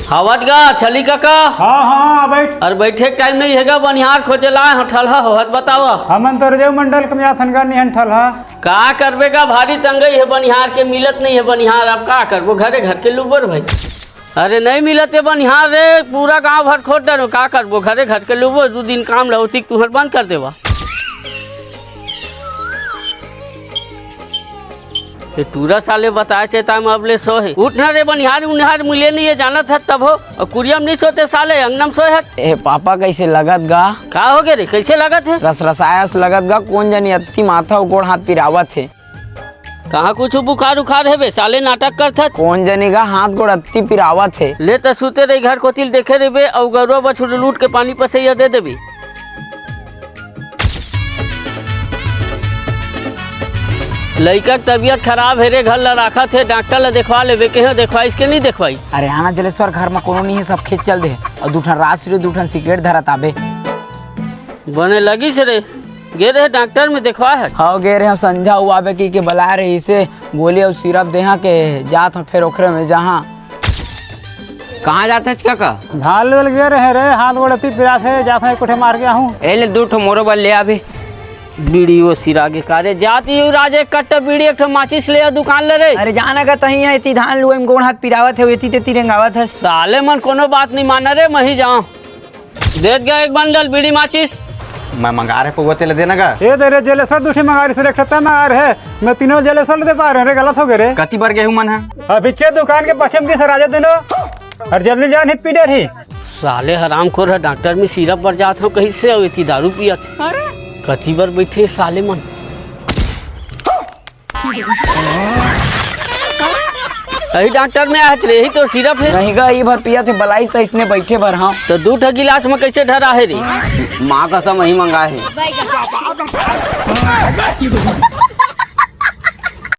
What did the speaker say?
हवत गा छली काका। हाँ हाँ बैठ। अरे बैठे के टाइम नहीं हैगा, बनिहार खोजे लाए हठल हो हत बतावा। हमन तो रजऊ मंडल कमिया थनगा निहन ठल हा। का करबे का, भारी तंगई है बनिहार के, मिलत नहीं है बनिहार। अब का करबो, घरे घर के लुबर भाई। अरे नहीं मिलत है बनिहार रे, पूरा गांव भर खोट डरो। का करबो, घरे घर के लुबो, 2 दिन काम लहोती तुहर बंद कर देवा। तूरा साले बताए चे ताम अबले सोहे उठना रे बनिहार उनिहार मिले नहीं है जानत है तब हो। और कुरियम नहीं सोते साले अंगनम सोए है। ए पापा कैसे लगत गा? का हो गए रे, कैसे लगत है? रस रसायस लगत गा, कौन जानी अत्ती माथा गोड़ हाथ पिरावत है। कहाँ कुछ बुखार उखार है बे, साले नाटक करता। कौन जानी गा हाथ गोड़ अत्ती पिरावत है। ले तो सुते रही घर कोतिल देखे रे बे, और गरुआ बछुड़ लूट के पानी पसैया दे देबी। लड़का की तबीयत खराब है रे, घर ला रखा थे, डॉक्टर ला देखवा ले के देखवाई इसके नहीं देखवाई। अरे आना जलेश्वर घर में कोनो नहीं है, सब खेत चल दे और दूठन रात रे दूठन सिगरेट धरत आबे बने लगी से रे। गे रहे डॉक्टर में देखवा है। हाँ गे रहे हम संझा हुआ बे की के बुला रहे इसे गोली और सिरप देहा के जात फिर ओखरे में जहाँ। कहाँ जाते हैं काका? धान लेवल गए रहे रे, हाथ गोड़ती पिरा थे, जाते कोठे मार गया हूँ। ए ले 2 ठो मोरो बल ले आबे। बीड़ी वो सिरा के कारे जाती हूँ राजे, कट्ट बीड़ी एक ठो माचिस ले दुकान ले रे। अरे जाना का तही है, इतनी धान लुए में गोड़ हाथ पिरावत है, इतनी तेती रेंगावत है। साले मन कोनो बात नहीं माना रे, मैं ही जाऊँ। दे गया एक बंडल बीड़ी माचिस। मैं मंगा रहे पगोते ले देना का। ये दे रे जेलेसर दूठी मंगा रही से रखता मंगा रहे, मैं तीनों जेलेसर दे पा रहे रे, गलत हो गए रे। कति बार गेहूं मन है अभी दुकान के पश्चिम की सराजे दोनों और जल्दी जान हित पीडर ही। साले हरामखोर है, डॉक्टर में सिरप पर जाता हूँ कहीं से, और इतनी दारू पिया कति बार बैठे साले मन। यही डॉक्टर में आया रे, यही तो सिरप है। नहीं गा ये भर पिया थे बलाई तो इसने बैठे भर। हाँ तो 2 ठो गिलास में कैसे ढरा है रे? माँ कसम वही मंगा है।